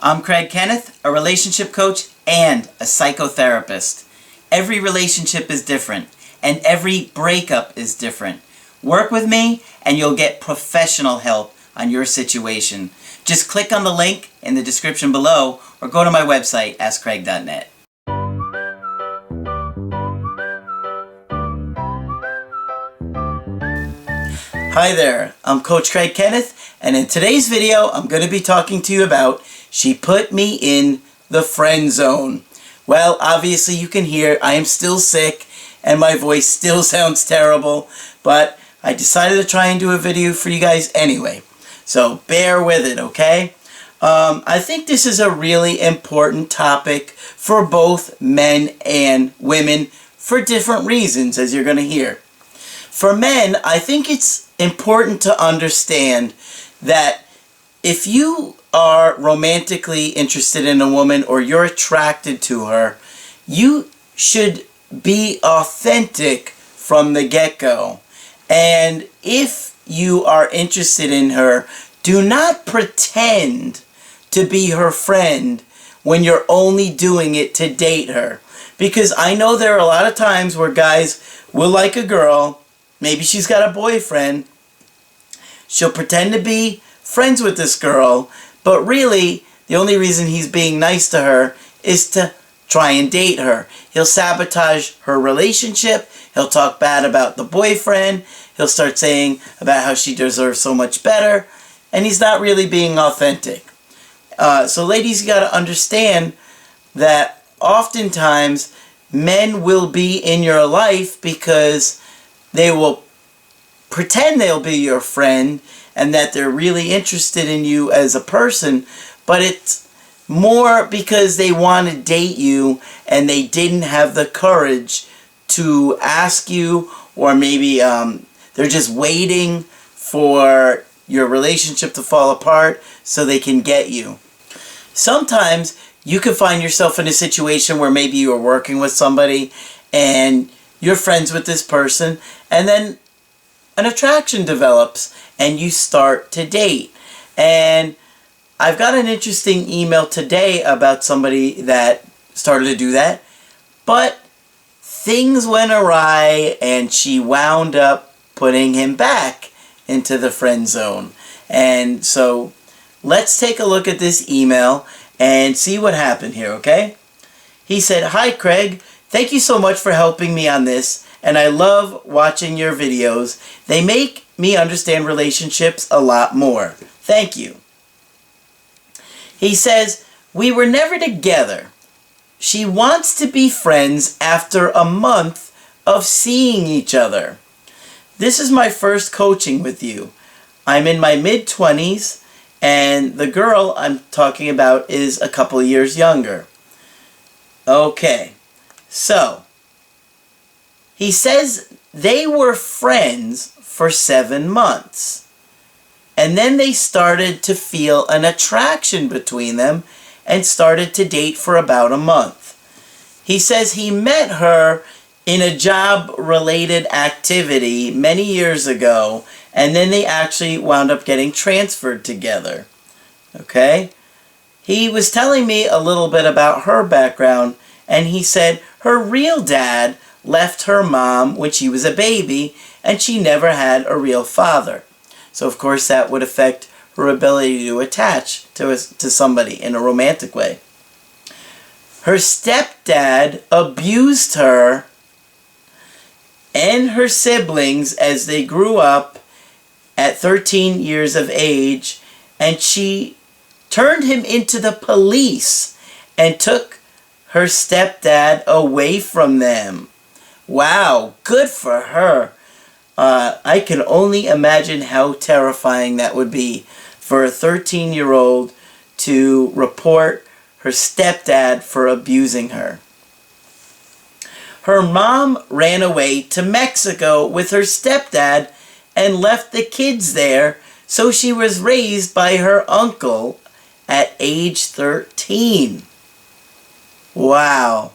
I'm Kenneth, a relationship coach and a psychotherapist. Every relationship is different, and every breakup is different. Work with me, and you'll get professional help on your situation. Just click on the link in the description below, or go to my website, askcraig.net. Hi there, I'm Coach Kenneth, and in today's video, I'm going to be talking to you about she put me in the friend zone. Well, obviously you can hear I am still sick and my voice still sounds terrible, but I decided to try and do a video for you guys anyway. So bear with it, okay? I think this is a really important topic for both men and women for different reasons, as you're going to hear. For men, I think it's important to understand that if you are romantically interested in a woman or you're attracted to her, you should be authentic from the get-go. And if you are interested in her, do not pretend to be her friend when you're only doing it to date her. Because I know there are a lot of times where guys will like a girl, maybe she's got a boyfriend, she'll pretend to be friends with this girl, but really the only reason he's being nice to her is to try and date her. He'll sabotage her relationship, he'll talk bad about the boyfriend, he'll start saying about how she deserves so much better, and he's not really being authentic. So ladies, you gotta understand that oftentimes men will be in your life because they will pretend they'll be your friend and that they're really interested in you as a person, but it's more because they want to date you and they didn't have the courage to ask you, or maybe they're just waiting for your relationship to fall apart so they can get you. Sometimes you can find yourself in a situation where maybe you are working with somebody and you're friends with this person, and then an attraction develops and you start to date. And I've got an interesting email today about somebody that started to do that, but things went awry and she wound up putting him back into the friend zone. And so let's take a look at this email and see what happened here, okay? He said, "Hi Craig, thank you so much for helping me on this, and I love watching your videos. They make me understand relationships a lot more. Thank you." He says, "We were never together. She wants to be friends after a month of seeing each other. This is my first coaching with you. I'm in my mid-20s, and the girl I'm talking about is a couple of years younger." Okay, so he says they were friends for 7 months. And then they started to feel an attraction between them and started to date for about a month. He says he met her in a job-related activity many years ago, and then they actually wound up getting transferred together. Okay? He was telling me a little bit about her background, and he said her real dad left her mom when she was a baby, and she never had a real father. So of course that would affect her ability to attach to somebody in a romantic way. Her stepdad abused her and her siblings as they grew up at 13 years of age, and she turned him into the police and took her stepdad away from them. Wow, good for her. I can only imagine how terrifying that would be for a 13-year-old to report her stepdad for abusing her. Her mom ran away to Mexico with her stepdad and left the kids there, so she was raised by her uncle at age 13. Wow.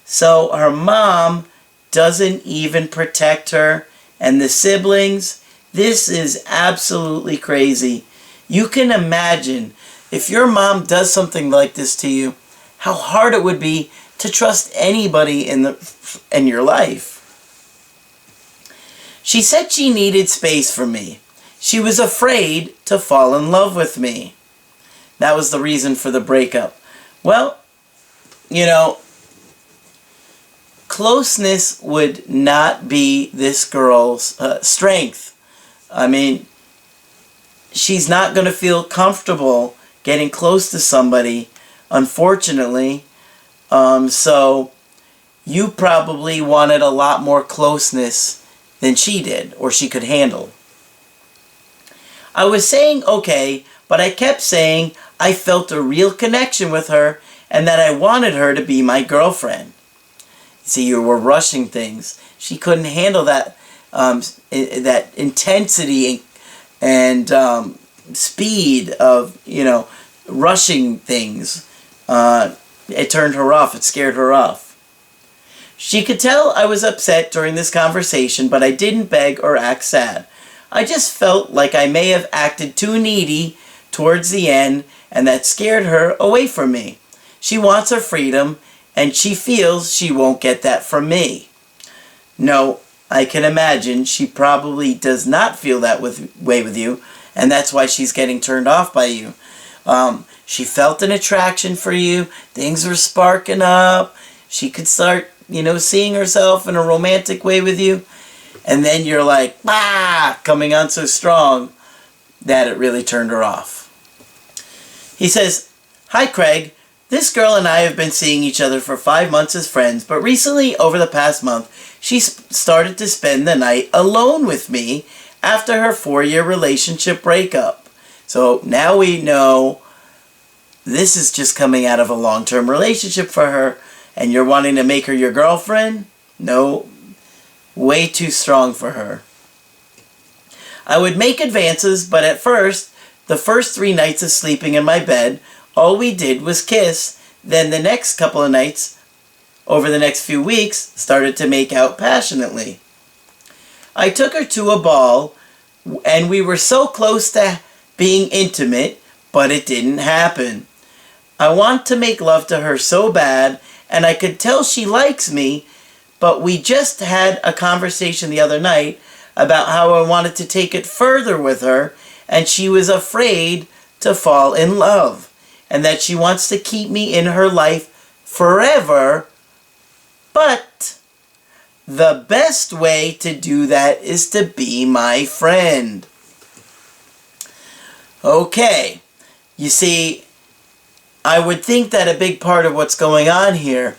So her mom doesn't even protect her, and the siblings, this is absolutely crazy. You can imagine if your mom does something like this to you, how hard it would be to trust anybody in your life. She said she needed space from me. She was afraid to fall in love with me. That was the reason for the breakup. Well, you know, closeness would not be this girl's strength. I mean, she's not going to feel comfortable getting close to somebody, unfortunately. So you probably wanted a lot more closeness than she did, or she could handle. I was saying okay, but I kept saying I felt a real connection with her and that I wanted her to be my girlfriend. See, you were rushing things. She couldn't handle that that intensity and speed of, rushing things. It turned her off. It scared her off. She could tell I was upset during this conversation, but I didn't beg or act sad. I just felt like I may have acted too needy towards the end, and that scared her away from me. She wants her freedom, and she feels she won't get that from me. No, I can imagine she probably does not feel that way with you, and that's why she's getting turned off by you. She felt an attraction for you. Things were sparking up. She could start, seeing herself in a romantic way with you. And then you're like, coming on so strong that it really turned her off. He says, "Hi, Craig. This girl and I have been seeing each other for 5 months as friends, but recently, over the past month, she started to spend the night alone with me after her 4-year relationship breakup. So now we know this is just coming out of a long-term relationship for her, and you're wanting to make her your girlfriend? No, way too strong for her. I would make advances, but at first, the first 3 nights of sleeping in my bed, all we did was kiss. Then the next couple of nights, over the next few weeks, started to make out passionately. I took her to a ball, and we were so close to being intimate, but it didn't happen. I want to make love to her so bad, and I could tell she likes me, but we just had a conversation the other night about how I wanted to take it further with her, and she was afraid to fall in love, and that she wants to keep me in her life forever, but the best way to do that is to be my friend." Okay, you see, I would think that a big part of what's going on here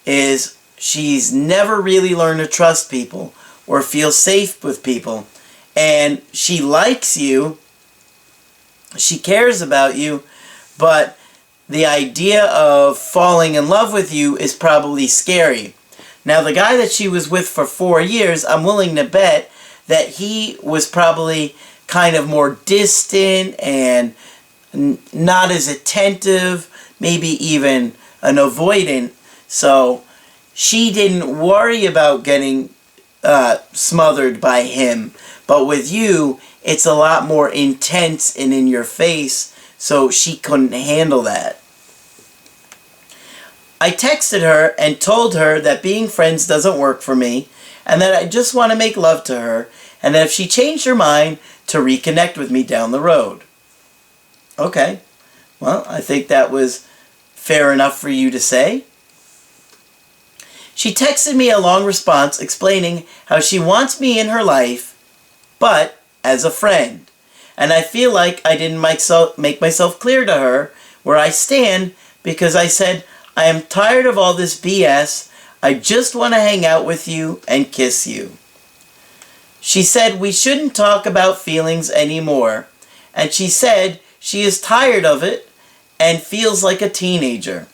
is she's never really learned to trust people or feel safe with people, and she likes you, she cares about you, but the idea of falling in love with you is probably scary. Now, the guy that she was with for 4 years, I'm willing to bet that he was probably kind of more distant and not as attentive, maybe even an avoidant. So she didn't worry about getting smothered by him. But with you, it's a lot more intense and in your face, so she couldn't handle that. I texted her and told her that being friends doesn't work for me, and that I just want to make love to her, and that if she changed her mind, to reconnect with me down the road. Okay, well, I think that was fair enough for you to say. She texted me a long response explaining how she wants me in her life, but as a friend. And I feel like I didn't make myself clear to her where I stand, because I said, I am tired of all this BS. I just want to hang out with you and kiss you. She said we shouldn't talk about feelings anymore, and she said she is tired of it and feels like a teenager.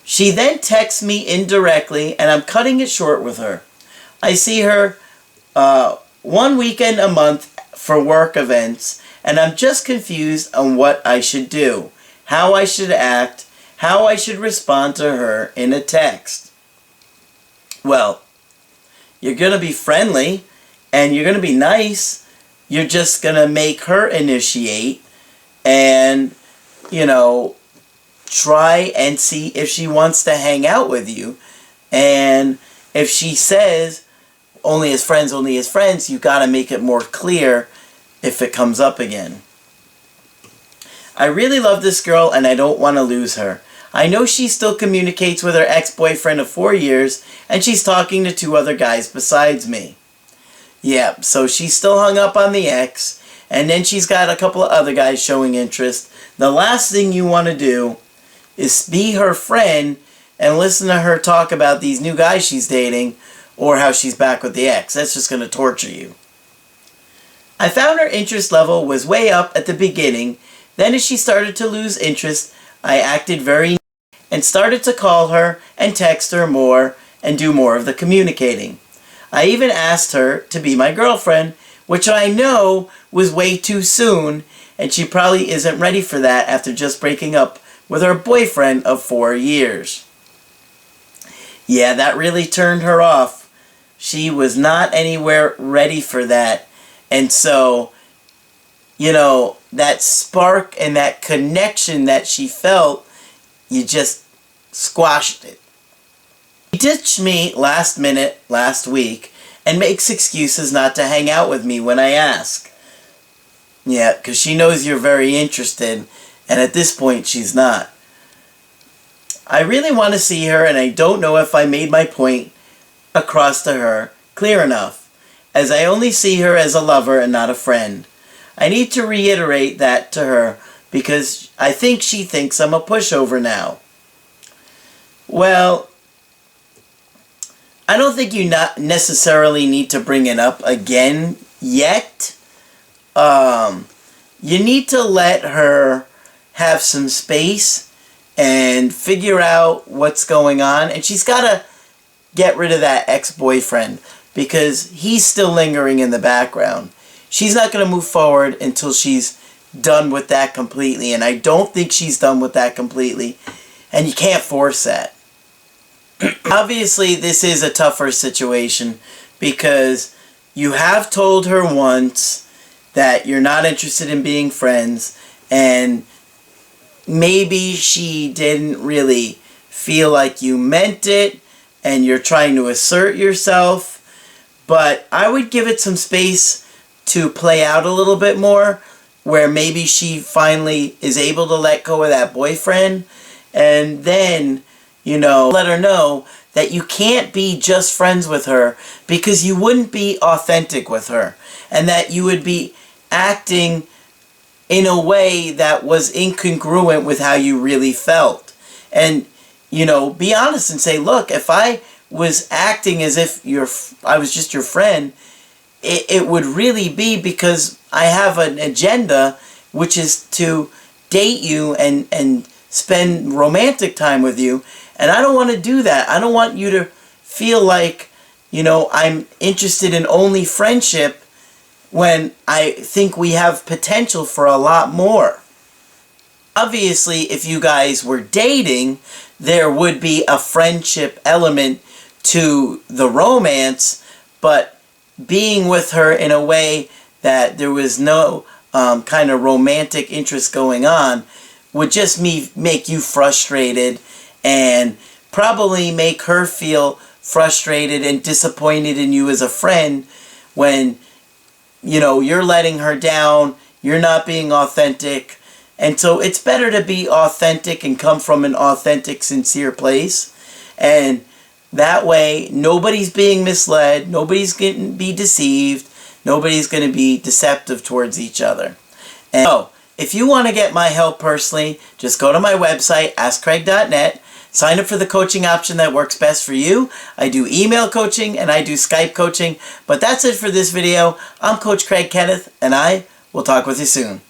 She then texts me indirectly, and I'm cutting it short with her. I see her 1 weekend a month for work events, and I'm just confused on what I should do, how I should act, how I should respond to her in a text. Well, you're going to be friendly, and you're going to be nice. You're just going to make her initiate, and you know, try and see if she wants to hang out with you. And if she says only as friends, you got to make it more clear if it comes up again. I really love this girl and I don't want to lose her. I know she still communicates with her ex-boyfriend of 4 years and she's talking to 2 other guys besides me. Yeah, so she's still hung up on the ex, and then she's got a couple of other guys showing interest. The last thing you want to do is be her friend and listen to her talk about these new guys she's dating or how she's back with the ex. That's just going to torture you. I found her interest level was way up at the beginning. Then as she started to lose interest, I acted very and started to call her and text her more and do more of the communicating. I even asked her to be my girlfriend, which I know was way too soon, and she probably isn't ready for that after just breaking up with her boyfriend of 4 years. Yeah, that really turned her off. She was not anywhere ready for that. And so, you know, that spark and that connection that she felt, you just squashed it. She ditched me last minute, last week, and makes excuses not to hang out with me when I ask. Yeah, because she knows you're very interested, and at this point she's not. I really want to see her, and I don't know if I made my point across to her clear enough, as I only see her as a lover and not a friend. I need to reiterate that to her, because I think she thinks I'm a pushover now. Well, I don't think you not necessarily need to bring it up again yet. You need to let her have some space and figure out what's going on. And she's got to get rid of that ex-boyfriend because he's still lingering in the background. She's not going to move forward until she's done with that completely. And I don't think she's done with that completely. And you can't force that. Obviously, this is a tougher situation because you have told her once that you're not interested in being friends, and maybe she didn't really feel like you meant it and you're trying to assert yourself, but I would give it some space to play out a little bit more where maybe she finally is able to let go of that boyfriend, and then, you know, let her know that you can't be just friends with her because you wouldn't be authentic with her, and that you would be acting in a way that was incongruent with how you really felt. And, you know, be honest and say, look, if I was acting as if I was just your friend, it would really be because I have an agenda, which is to date you and spend romantic time with you. And I don't want to do that. I don't want you to feel like, you know, I'm interested in only friendship when I think we have potential for a lot more. Obviously, if you guys were dating, there would be a friendship element to the romance, but being with her in a way that there was no kind of romantic interest going on would just make you frustrated and probably make her feel frustrated and disappointed in you as a friend when, you know, you're letting her down, you're not being authentic. And so it's better to be authentic and come from an authentic, sincere place. And that way, nobody's being misled, nobody's going to be deceived, nobody's going to be deceptive towards each other. And so, if you want to get my help personally, just go to my website, askcraig.net. Sign up for the coaching option that works best for you. I do email coaching and I do Skype coaching. But that's it for this video. I'm Coach Craig Kenneth, and I will talk with you soon.